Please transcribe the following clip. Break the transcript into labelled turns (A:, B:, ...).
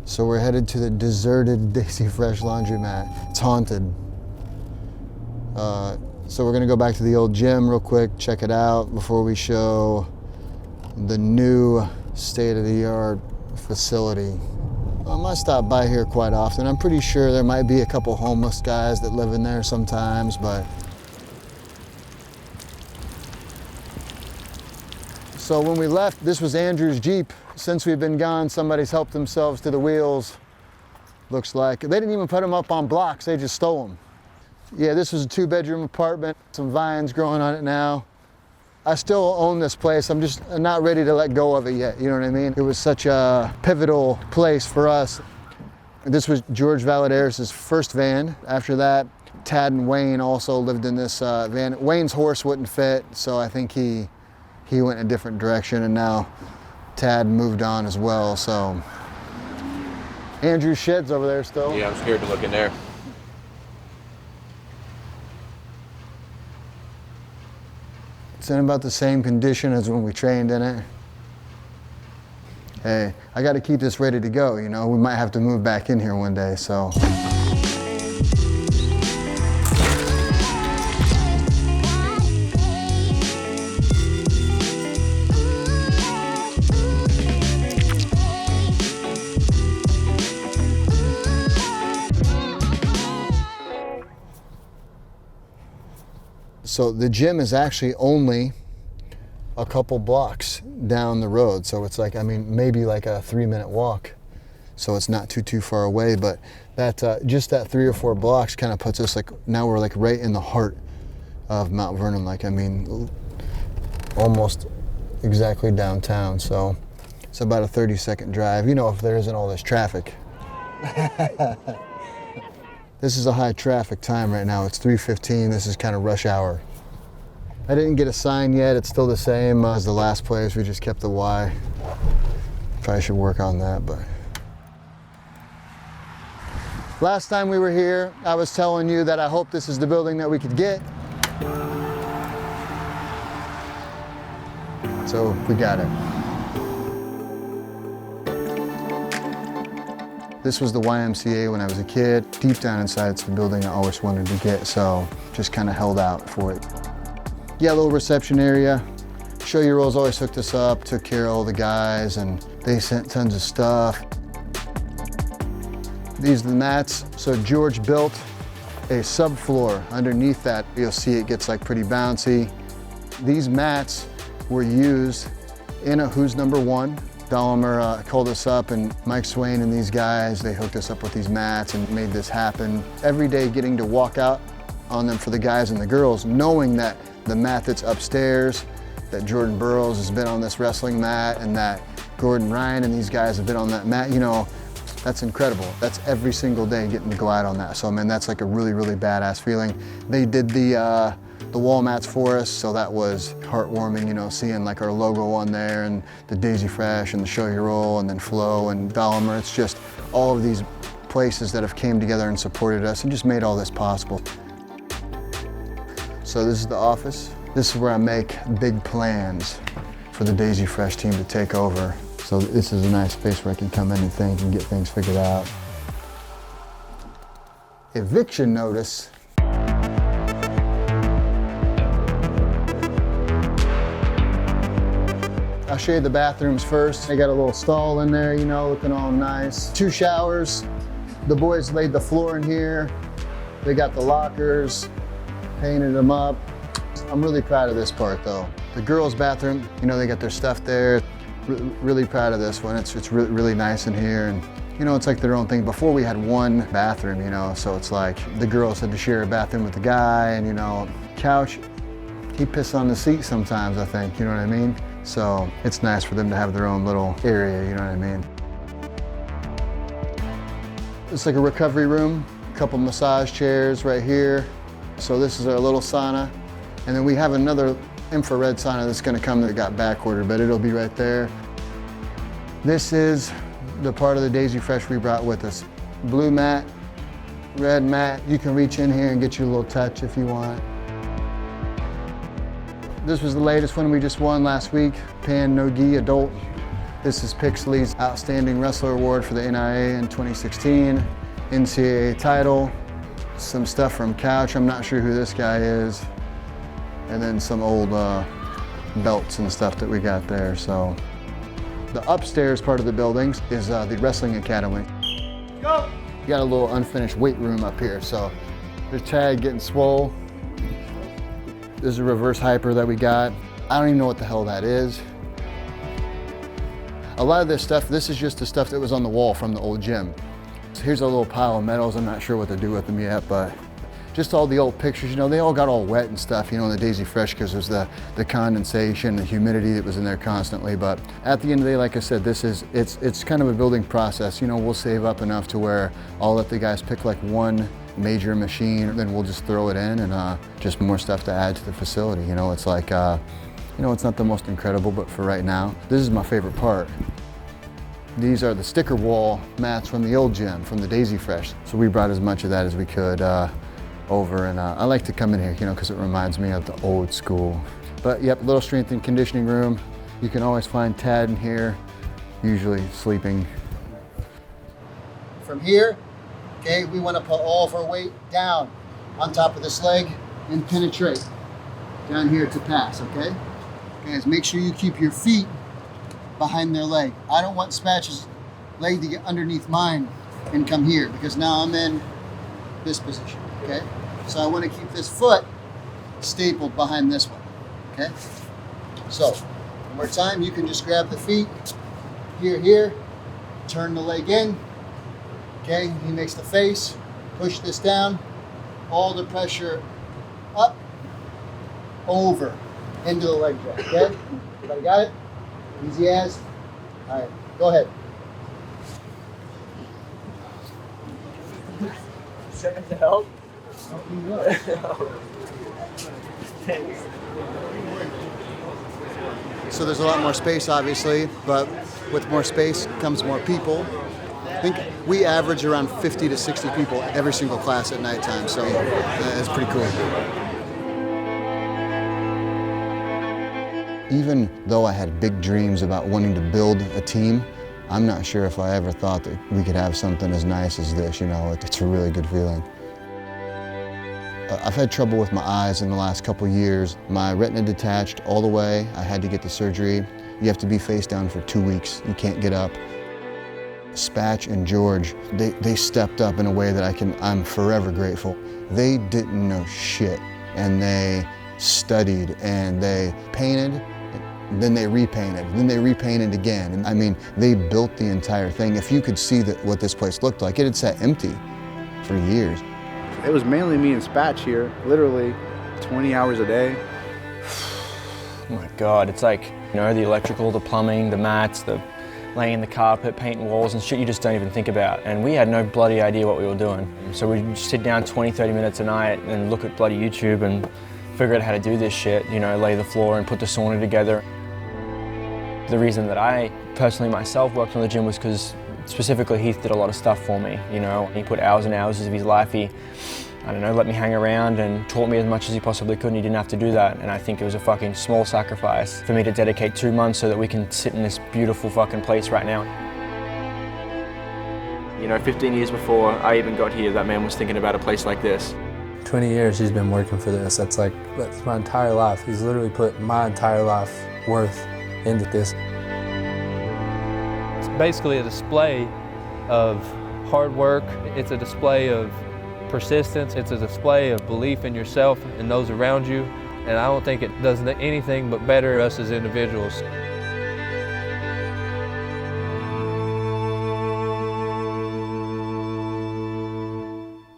A: So we're headed to the deserted Daisy Fresh laundromat. It's haunted. So we're gonna go back to the old gym real quick, check it out before we show the new state-of-the-art facility. I might stop by here quite often. I'm pretty sure there might be a couple homeless guys that live in there sometimes, but. So when we left, this was Andrew's Jeep. Since we've been gone, somebody's helped themselves to the wheels. Looks like. They didn't even put them up on blocks, they just stole them. Yeah, this was a 2-bedroom apartment. Some vines growing on it now. I still own this place. I'm just not ready to let go of it yet, you know what I mean? It was such a pivotal place for us. This was George Valadares' first van. After that, Tad and Wayne also lived in this van. Wayne's horse wouldn't fit, so I think he went in a different direction, and now Tad moved on as well, so. Andrew's shed's over there still.
B: Yeah, I'm scared to look in there.
A: It's in about the same condition as when we trained in it. Hey, I got to keep this ready to go, you know? We might have to move back in here one day, so. So the gym is actually only a couple blocks down the road. So it's like, I mean, maybe like a 3-minute walk. So it's not too far away, but that just that 3 or 4 blocks kind of puts us like, now we're like right in the heart of Mount Vernon. Like, I mean, almost exactly downtown. So it's about a 30-second drive, you know, if there isn't all this traffic. This is a high traffic time right now. It's 3:15. This is kind of rush hour. I didn't get a sign yet. It's still the same as the last place. We just kept the Y. Probably should work on that, but. Last time we were here, I was telling you that I hope this is the building that we could get. So we got it. This was the YMCA when I was a kid. Deep down inside, it's the building I always wanted to get, so just kind of held out for it. Yeah, little reception area. Show Your Rolls always hooked us up, took care of all the guys, and they sent tons of stuff. These are the mats. So George built a subfloor underneath that. You'll see it gets like pretty bouncy. These mats were used in a Who's Number One. Dahmer called us up, and Mike Swain and these guys, they hooked us up with these mats and made this happen. Every day getting to walk out on them for the guys and the girls, knowing that the mat that's upstairs, that Jordan Burroughs has been on this wrestling mat, and that Gordon Ryan and these guys have been on that mat, you know, that's incredible. That's every single day getting to go out on that. So, I mean, that's like a really, really badass feeling. They did the wall mats for us, so that was heartwarming, you know, seeing like our logo on there and the Daisy Fresh and the Show Your Roll and then Flo and Dahmer. It's just all of these places that have came together and supported us and just made all this possible. So this is the office. This is where I make big plans for the Daisy Fresh team to take over. So this is a nice space where I can come in and think and get things figured out. Eviction notice. I'll show you the bathrooms first. They got a little stall in there, you know, looking all nice. 2 showers. The boys laid the floor in here. They got the lockers, painted them up. I'm really proud of this part though. The girls' bathroom, you know, they got their stuff there. Really proud of this one. It's really, really nice in here. And you know, it's like their own thing. Before we had one bathroom, you know, so it's like the girls had to share a bathroom with the guy, and you know, couch, he pissed on the seat sometimes, I think, you know what I mean? So it's nice for them to have their own little area, you know what I mean? It's like a recovery room, a couple massage chairs right here. So this is our little sauna. And then we have another infrared sauna that's gonna come that got back ordered, but it'll be right there. This is the part of the Daisy Fresh we brought with us. Blue mat, red mat. You can reach in here and get you a little touch if you want. This was the latest one we just won last week, Pan No Gi Adult This is Pixley's Outstanding Wrestler Award for the NIA in 2016, NCAA title, some stuff from Couch, I'm not sure who this guy is, and then some old belts and stuff that we got there. So the upstairs part of the buildings is the Wrestling Academy. Go! You got a little unfinished weight room up here, so there's Tag getting swole. There's a reverse hyper that we got. I don't even know what the hell that is. A lot of this stuff, this is just the stuff that was on the wall from the old gym. So here's a little pile of medals. I'm not sure what to do with them yet, but just all the old pictures, you know, they all got all wet and stuff, you know, in the Daisy Fresh because there's the condensation, the humidity that was in there constantly. But at the end of the day, like I said, it's kind of a building process. You know, we'll save up enough to where I'll let the guys pick like one major machine, then we'll just throw it in and just more stuff to add to the facility. You know, it's like, you know, it's not the most incredible, but for right now, this is my favorite part. These are the sticker wall mats from the old gym, from the Daisy Fresh. So we brought as much of that as we could over, and I like to come in here, you know, because it reminds me of the old school. But yep, little strength and conditioning room. You can always find Tad in here, usually sleeping. From here, okay, we want to put all of our weight down on top of this leg and penetrate down here to pass, okay? Guys, make sure you keep your feet behind their leg. I don't want Spatch's leg to get underneath mine and come here, because now I'm in this position, okay? So I want to keep this foot stapled behind this one, okay? So, one more time, you can just grab the feet, here, turn the leg in, okay? He makes the face, push this down, all the pressure up, over, into the leg drop, okay? Everybody got it? Easy as? All right, go ahead.
B: Second to help?
A: So there's a lot more space, obviously, but with more space comes more people. I think we average around 50 to 60 people every single class at nighttime, so it's pretty cool. Even though I had big dreams about wanting to build a team, I'm not sure if I ever thought that we could have something as nice as this, you know, it's a really good feeling. I've had trouble with my eyes in the last couple years. My retina detached all the way. I had to get the surgery. You have to be face down for 2 weeks. You can't get up. Spatch and George, they stepped up in a way that I'm forever grateful. They didn't know shit, and they studied and they painted, then they repainted, then they repainted again. And I mean, they built the entire thing. If you could see what this place looked like, it had sat empty for years.
C: It was mainly me and Spatch here, literally 20 hours a day.
B: Oh my God, it's like, you know, the electrical, the plumbing, the mats, the laying the carpet, painting walls and shit you just don't even think about. And we had no bloody idea what we were doing. So we'd sit down 20, 30 minutes a night and look at bloody YouTube and figure out how to do this shit, you know, lay the floor and put the sauna together. The reason that I personally myself worked on the gym was because specifically Heath did a lot of stuff for me, you know. He put hours and hours of his life. He, I don't know, let me hang around and taught me as much as he possibly could, and he didn't have to do that. And I think it was a fucking small sacrifice for me to dedicate 2 months so that we can sit in this beautiful fucking place right now. You know, 15 years before I even got here, that man was thinking about a place like this.
D: 20 years he's been working for this. That's my entire life. He's literally put my entire life worth into this.
E: It's basically a display of hard work. It's a display of persistence. It's a display of belief in yourself and those around you. And I don't think it does anything but better us as individuals.